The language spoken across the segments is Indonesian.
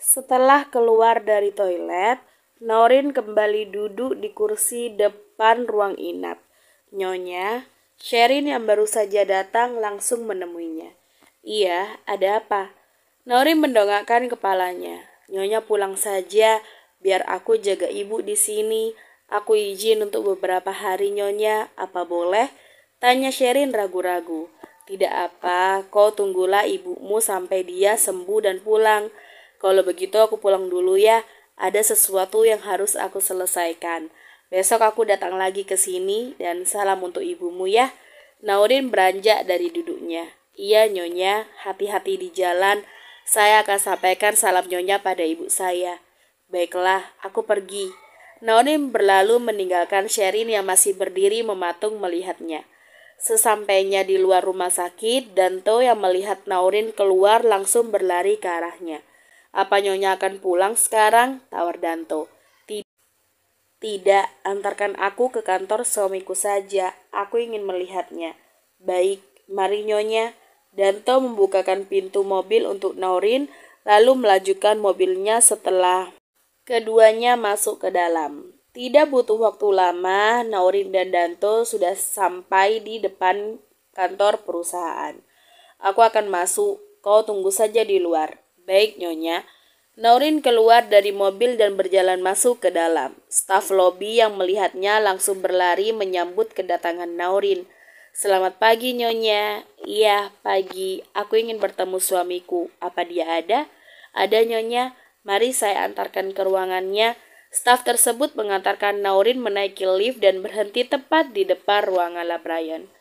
Setelah keluar dari toilet, Norin kembali duduk di kursi depan ruang inap. Nyonya, Sherin yang baru saja datang langsung menemuinya. Iya, ada apa? Norin mendongakkan kepalanya. Nyonya pulang saja, biar aku jaga ibu di sini. Aku izin untuk beberapa hari, Nyonya. Apa boleh? Tanya Sherin ragu-ragu. Tidak apa, kau tunggulah ibumu sampai dia sembuh dan pulang. Kalau begitu aku pulang dulu ya. Ada sesuatu yang harus aku selesaikan. Besok aku datang lagi ke sini dan salam untuk ibumu ya. Norin beranjak dari duduknya. Iya Nyonya, hati-hati di jalan. Saya akan sampaikan salam Nyonya pada ibu saya. Baiklah, aku pergi. Norin berlalu meninggalkan Sherin yang masih berdiri mematung melihatnya. Sesampainya di luar rumah sakit, Danto yang melihat Norin keluar langsung berlari ke arahnya. Apa Nyonya akan pulang sekarang? Tawar Danto. Tidak, antarkan aku ke kantor suamiku saja. Aku ingin melihatnya. Baik, mari Nyonya. Danto membukakan pintu mobil untuk Norin, lalu melajukan mobilnya setelah keduanya masuk ke dalam. Tidak butuh waktu lama, Norin dan Danto sudah sampai di depan kantor perusahaan. Aku akan masuk, kau tunggu saja di luar. Baik Nyonya. Norin keluar dari mobil dan berjalan masuk ke dalam. Staf lobi yang melihatnya langsung berlari menyambut kedatangan Norin. Selamat pagi Nyonya. Iya, pagi. Aku ingin bertemu suamiku. Apa dia ada? Ada Nyonya. Mari saya antarkan ke ruangannya. Staf tersebut mengantarkan Norin menaiki lift dan berhenti tepat di depan ruangan Labrayan.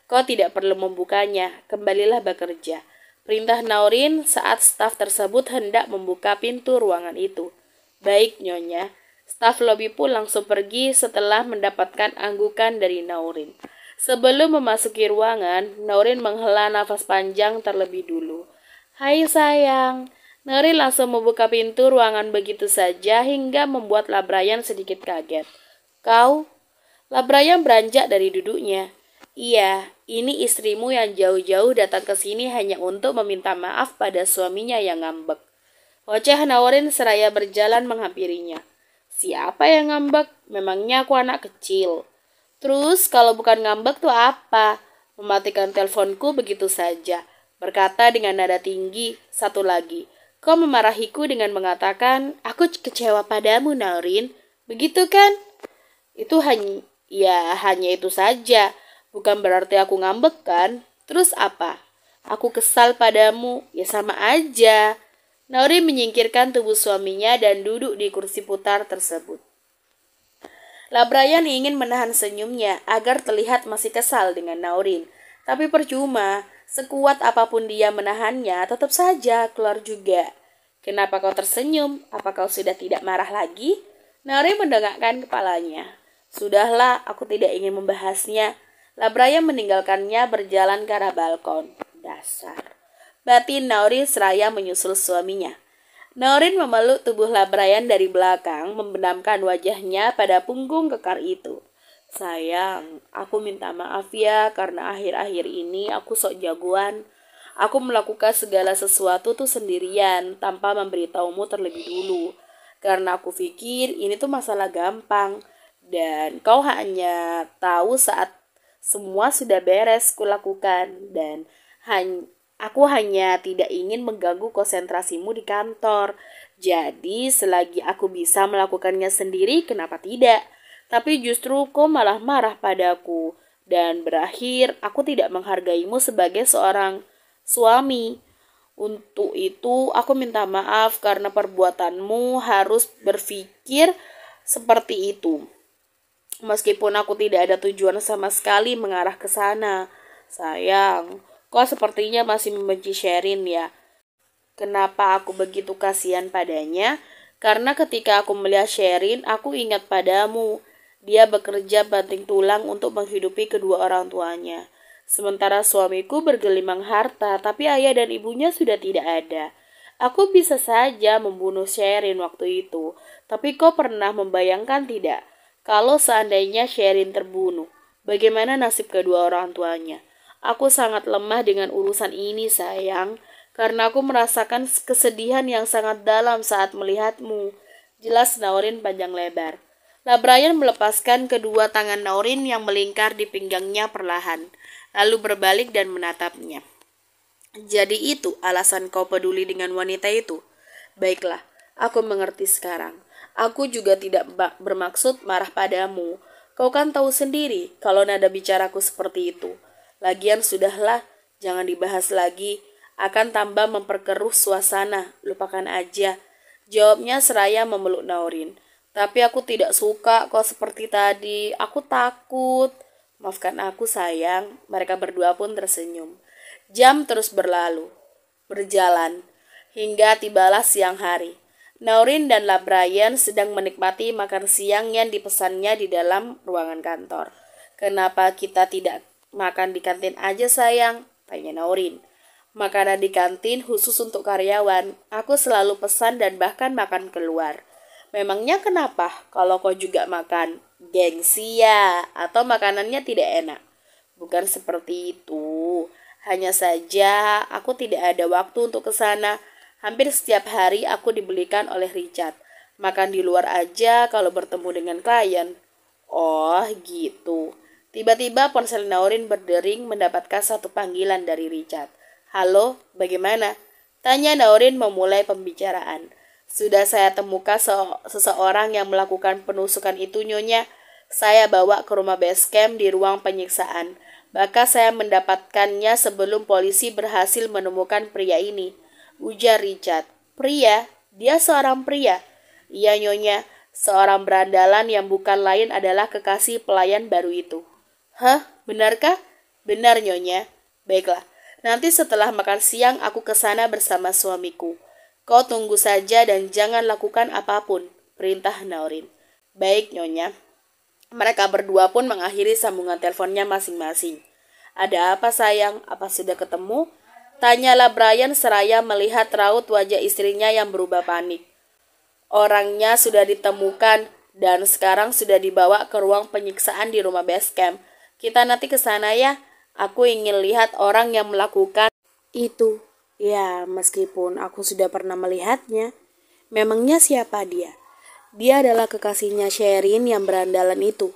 Kau tidak perlu membukanya. Kembalilah bekerja. Perintah Norin saat staf tersebut hendak membuka pintu ruangan itu. Baik Nyonya. Staf lobi pun langsung pergi setelah mendapatkan anggukan dari Norin. Sebelum memasuki ruangan, Norin menghela nafas panjang terlebih dulu. Hai sayang. Norin langsung membuka pintu ruangan begitu saja hingga membuat Labrayan sedikit kaget. Kau? Labrayan beranjak dari duduknya. Iya, ini istrimu yang jauh-jauh datang ke sini hanya untuk meminta maaf pada suaminya yang ngambek. Wajah Norin seraya berjalan menghampirinya. Siapa yang ngambek? Memangnya aku anak kecil. Terus kalau bukan ngambek tuh apa? Mematikan teleponku begitu saja. Berkata dengan nada tinggi. Satu lagi. Kau memarahiku dengan mengatakan, aku kecewa padamu Norin. Begitu kan? Itu hanya itu saja. Bukan berarti aku ngambek kan? Terus apa? Aku kesal padamu. Ya sama aja. Norin menyingkirkan tubuh suaminya dan duduk di kursi putar tersebut. Labrayan ingin menahan senyumnya agar terlihat masih kesal dengan Norin. Tapi percuma, sekuat apapun dia menahannya, tetap saja keluar juga. Kenapa kau tersenyum? Apa kau sudah tidak marah lagi? Norin mendongakkan kepalanya. Sudahlah, aku tidak ingin membahasnya. Labrayan meninggalkannya berjalan ke arah balkon. Dasar. Batin Norin seraya menyusul suaminya. Norin memeluk tubuh Labrayan dari belakang, membenamkan wajahnya pada punggung kekar itu. Sayang, aku minta maaf ya karena akhir-akhir ini aku sok jagoan. Aku melakukan segala sesuatu tuh sendirian tanpa memberitahumu terlebih dulu. Karena aku pikir ini tuh masalah gampang. Dan kau hanya tahu saat semua sudah beres kulakukan. Dan aku hanya tidak ingin mengganggu konsentrasimu di kantor. Jadi selagi aku bisa melakukannya sendiri, kenapa tidak? Tapi justru kau malah marah padaku. Dan berakhir, aku tidak menghargaimu sebagai seorang suami. Untuk itu, aku minta maaf karena perbuatanmu harus berpikir seperti itu. Meskipun aku tidak ada tujuan sama sekali mengarah ke sana. Sayang, kau sepertinya masih membenci Sherin ya. Kenapa aku begitu kasihan padanya? Karena ketika aku melihat Sherin, aku ingat padamu. Dia bekerja banting tulang untuk menghidupi kedua orang tuanya. Sementara suamiku bergelimang harta, tapi ayah dan ibunya sudah tidak ada. Aku bisa saja membunuh Sherin waktu itu. Tapi kau pernah membayangkan tidak? Kalau seandainya Sherin terbunuh, bagaimana nasib kedua orang tuanya? Aku sangat lemah dengan urusan ini sayang. karena aku merasakan kesedihan yang sangat dalam saat melihatmu. Jelas Naurin panjang lebar. Labrayan melepaskan kedua tangan Naurin yang melingkar di pinggangnya perlahan, lalu berbalik dan menatapnya. Jadi itu alasan kau peduli dengan wanita itu? Baiklah, aku mengerti sekarang. Aku juga tidak bermaksud marah padamu. Kau kan tahu sendiri kalau nada bicaraku seperti itu. Lagian sudahlah, jangan dibahas lagi. Akan tambah memperkeruh suasana, lupakan aja. Jawabnya seraya memeluk Naurin. Tapi aku tidak suka kau seperti tadi. Aku takut. Maafkan aku sayang. Mereka berdua pun tersenyum. Jam terus berjalan, hingga tibalah siang hari. Naurin dan Labrayan sedang menikmati makan siang yang dipesannya di dalam ruangan kantor. Kenapa kita tidak makan di kantin aja sayang? Tanya Naurin. Makanan di kantin khusus untuk karyawan. Aku selalu pesan dan bahkan makan keluar. Memangnya kenapa kalau kau juga makan? Gengsi ya? Atau makanannya tidak enak? Bukan seperti itu. Hanya saja aku tidak ada waktu untuk ke sana. Hampir setiap hari aku dibelikan oleh Richard. Makan di luar aja kalau bertemu dengan klien. Oh gitu. Tiba-tiba ponsel Naurin berdering mendapatkan satu panggilan dari Richard. Halo, bagaimana? Tanya Naurin memulai pembicaraan. Sudah saya temukan seseorang yang melakukan penusukan itu nyonya. Saya bawa ke rumah base camp di ruang penyiksaan. Bahkan saya mendapatkannya sebelum polisi berhasil menemukan pria ini. Ujar Richard. Pria? Dia seorang pria? Iya nyonya, seorang berandalan yang bukan lain adalah kekasih pelayan baru itu. Hah? Benarkah? Benar nyonya. Baiklah, nanti setelah makan siang aku ke sana bersama suamiku. Kau tunggu saja dan jangan lakukan apapun, perintah Naurin. Baik nyonya. Mereka berdua pun mengakhiri sambungan teleponnya masing-masing. Ada apa sayang? Apa sudah ketemu? Tanyalah Brian seraya melihat raut wajah istrinya yang berubah panik. Orangnya sudah ditemukan dan sekarang sudah dibawa ke ruang penyiksaan di rumah base camp. Kita nanti ke sana ya. Aku ingin lihat orang yang melakukan itu. Ya, meskipun aku sudah pernah melihatnya. Memangnya siapa dia? Dia adalah kekasihnya Sherin yang berandalan itu.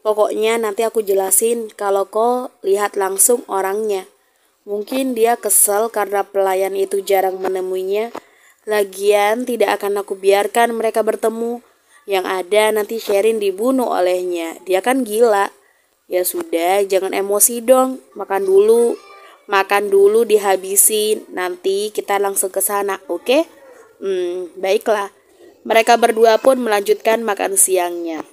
Pokoknya nanti aku jelasin kalau kau lihat langsung orangnya. Mungkin dia kesel karena pelayan itu jarang menemuinya. Lagian tidak akan aku biarkan mereka bertemu. Yang ada nanti Sherin dibunuh olehnya. Dia kan gila. Ya sudah, jangan emosi dong. Makan dulu dihabisin. Nanti kita langsung ke sana, oke? Baiklah. Mereka berdua pun melanjutkan makan siangnya.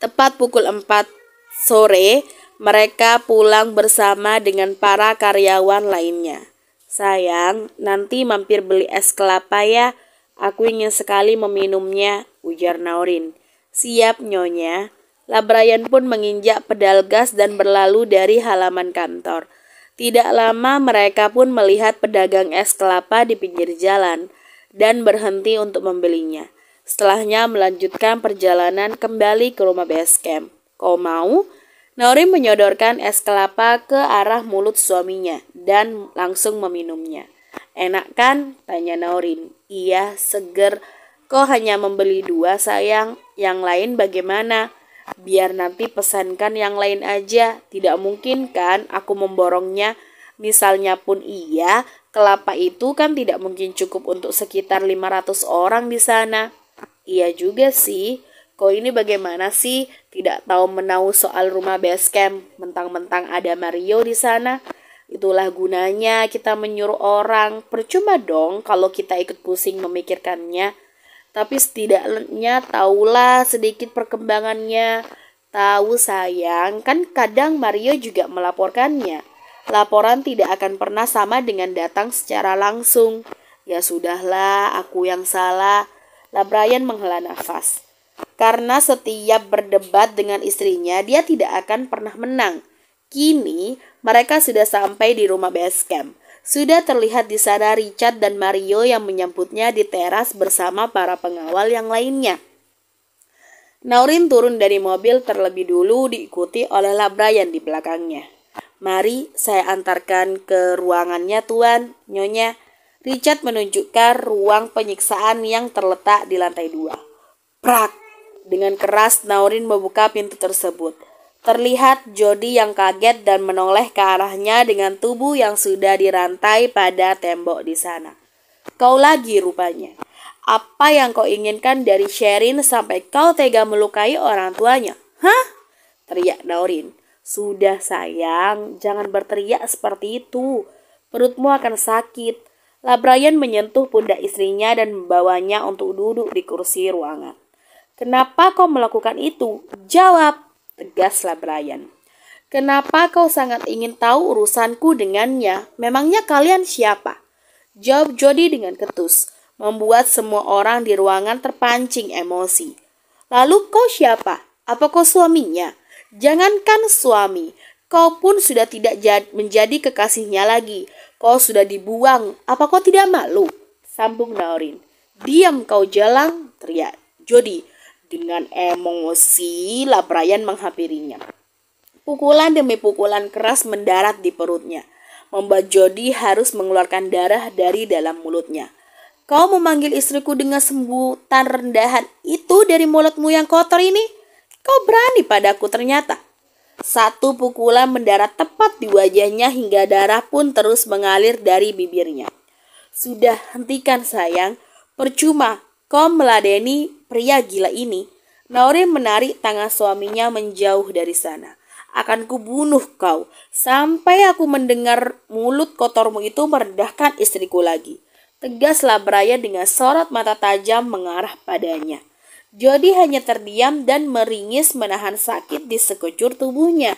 Tepat pukul 4 sore, mereka pulang bersama dengan para karyawan lainnya. Sayang, nanti mampir beli es kelapa ya. Aku ingin sekali meminumnya, ujar Naurin. Siap nyonya. Labrayan pun menginjak pedal gas dan berlalu dari halaman kantor. Tidak lama mereka pun melihat pedagang es kelapa di pinggir jalan dan berhenti untuk membelinya. Setelahnya melanjutkan perjalanan kembali ke rumah base camp. Kau mau? Naurin menyodorkan es kelapa ke arah mulut suaminya dan langsung meminumnya. Enak kan? Tanya Naurin. Iya, seger. Kau hanya membeli 2 sayang. Yang lain bagaimana? Biar nanti pesankan yang lain aja. Tidak mungkin kan aku memborongnya. Misalnya pun iya, kelapa itu kan tidak mungkin cukup untuk sekitar 500 orang di sana. Iya juga sih. Kau ini bagaimana sih? Tidak tahu menahu soal rumah base camp. Mentang-mentang ada Mario di sana. Itulah gunanya kita menyuruh orang. Percuma dong kalau kita ikut pusing memikirkannya. Tapi setidaknya tahulah sedikit perkembangannya. Tahu sayang, kan kadang Mario juga melaporkannya. Laporan tidak akan pernah sama dengan datang secara langsung. Ya sudahlah, aku yang salah. Labrayan menghela nafas. Karena setiap berdebat dengan istrinya, dia tidak akan pernah menang. Kini, mereka sudah sampai di rumah base camp. Sudah terlihat di sana Richard dan Mario yang menyambutnya di teras bersama para pengawal yang lainnya. Naurin turun dari mobil terlebih dulu diikuti oleh Labrayan di belakangnya. Mari saya antarkan ke ruangannya, Tuan. Nyonya. Richard menunjukkan ruang penyiksaan yang terletak di lantai 2. Prak! Dengan keras Naurin membuka pintu tersebut. Terlihat Jody yang kaget dan menoleh ke arahnya dengan tubuh yang sudah dirantai pada tembok di sana. Kau lagi rupanya. Apa yang kau inginkan dari Sherin sampai kau tega melukai orang tuanya? Hah? Teriak Naurin. Sudah sayang, jangan berteriak seperti itu. Perutmu akan sakit. Brian menyentuh pundak istrinya dan membawanya untuk duduk di kursi ruangan. Kenapa kau melakukan itu? Jawab, tegaslah Brian. Kenapa kau sangat ingin tahu urusanku dengannya? Memangnya kalian siapa? Jawab Jody dengan ketus, membuat semua orang di ruangan terpancing emosi. Lalu kau siapa? Apa kau suaminya? Jangankan suami, kau pun sudah tidak menjadi kekasihnya lagi. Kau sudah dibuang, apa kau tidak malu? Sambung Naurin. Diam kau jalang, teriak Jody. Dengan emosi, Brian menghampirinya. Pukulan demi pukulan keras mendarat di perutnya, membuat Jody harus mengeluarkan darah dari dalam mulutnya. Kau memanggil istriku dengan sebutan rendahan itu dari mulutmu yang kotor ini? Kau berani padaku ternyata. Satu pukulan mendarat tepat di wajahnya hingga darah pun terus mengalir dari bibirnya. Sudah, hentikan sayang. Percuma kau meladeni pria gila ini. Naurin menarik tangan suaminya menjauh dari sana. Akan kubunuh kau sampai aku mendengar mulut kotormu itu merendahkan istriku lagi. Tegaslah Brian dengan sorot mata tajam mengarah padanya. Jody hanya terdiam dan meringis menahan sakit di sekujur tubuhnya.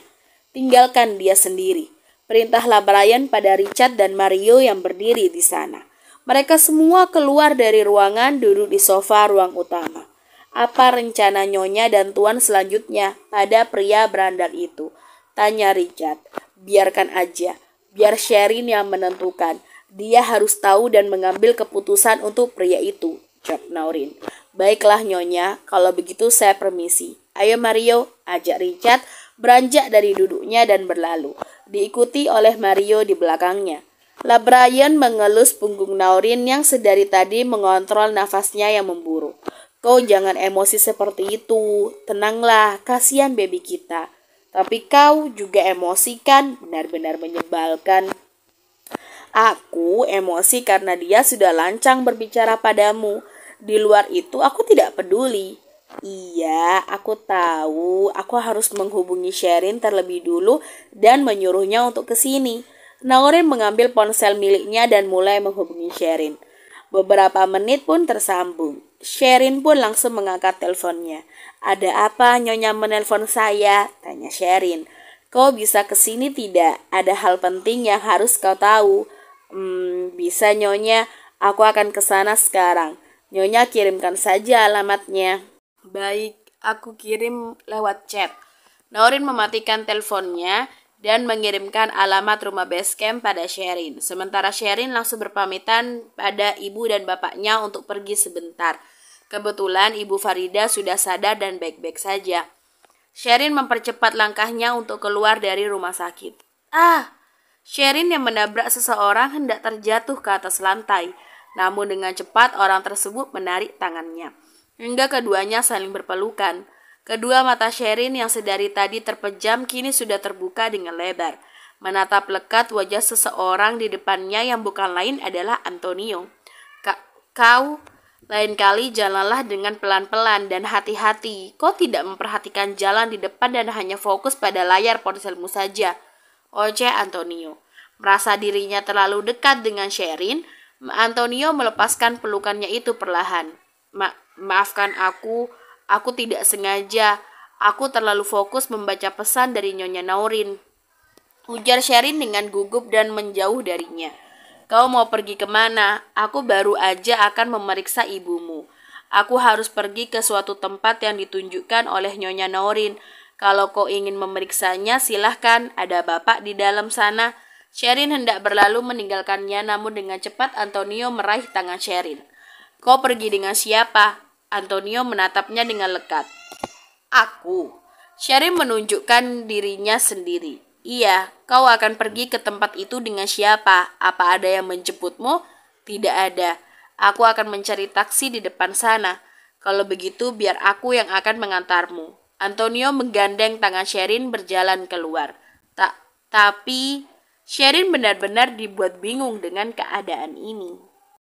Tinggalkan dia sendiri. Perintahlah Brian pada Richard dan Mario yang berdiri di sana. Mereka semua keluar dari ruangan duduk di sofa ruang utama. Apa rencana Nyonya dan Tuan selanjutnya pada pria berandal itu? Tanya Richard. Biarkan aja. Biar Sherin yang menentukan. Dia harus tahu dan mengambil keputusan untuk pria itu. Jawab Naurin. Baiklah Nyonya, kalau begitu saya permisi. Ayo Mario, ajak Richard beranjak dari duduknya dan berlalu. Diikuti oleh Mario di belakangnya. Brian mengelus punggung Naurin yang sedari tadi mengontrol nafasnya yang memburu. Kau jangan emosi seperti itu. Tenanglah, kasihan baby kita. Tapi kau juga emosi kan? Benar-benar menyebalkan. Aku emosi karena dia sudah lancang berbicara padamu. Di luar itu aku tidak peduli. Iya, aku tahu. Aku harus menghubungi Sherin terlebih dulu dan menyuruhnya untuk kesini. Naurin mengambil ponsel miliknya dan mulai menghubungi Sherin. Beberapa menit pun tersambung. Sherin pun langsung mengangkat teleponnya. Ada apa Nyonya menelpon saya? Tanya Sherin. Kau bisa kesini tidak? Ada hal penting yang harus kau tahu. Bisa Nyonya. Aku akan kesana sekarang. Nyonya kirimkan saja alamatnya. Baik, aku kirim lewat chat. Naurin mematikan teleponnya dan mengirimkan alamat rumah basecamp pada Sherin. Sementara Sherin langsung berpamitan pada ibu dan bapaknya untuk pergi sebentar. Kebetulan ibu Farida sudah sadar dan baik-baik saja. Sherin mempercepat langkahnya untuk keluar dari rumah sakit. Sherin yang menabrak seseorang hendak terjatuh ke atas lantai. Namun dengan cepat orang tersebut menarik tangannya. Hingga keduanya saling berpelukan. Kedua mata Sherin yang sedari tadi terpejam kini sudah terbuka dengan lebar. Menatap lekat wajah seseorang di depannya yang bukan lain adalah Antonio. Kau, lain kali jalanlah dengan pelan-pelan dan hati-hati. Kau tidak memperhatikan jalan di depan dan hanya fokus pada layar ponselmu saja. Oceh Antonio. Merasa dirinya terlalu dekat dengan Sherin, Antonio melepaskan pelukannya itu perlahan. Maafkan aku tidak sengaja. Aku terlalu fokus membaca pesan dari Nyonya Naurin. Ujar Sherin dengan gugup dan menjauh darinya. Kau mau pergi kemana? Aku baru aja akan memeriksa ibumu. Aku harus pergi ke suatu tempat yang ditunjukkan oleh Nyonya Naurin. Kalau kau ingin memeriksanya silahkan, ada bapak di dalam sana. Sherin hendak berlalu meninggalkannya, namun dengan cepat Antonio meraih tangan Sherin. Kau pergi dengan siapa? Antonio menatapnya dengan lekat. Aku. Sherin menunjukkan dirinya sendiri. Iya, kau akan pergi ke tempat itu dengan siapa? Apa ada yang menjemputmu? Tidak ada. Aku akan mencari taksi di depan sana. Kalau begitu, biar aku yang akan mengantarmu. Antonio menggandeng tangan Sherin berjalan keluar. Tapi Sherin benar-benar dibuat bingung dengan keadaan ini.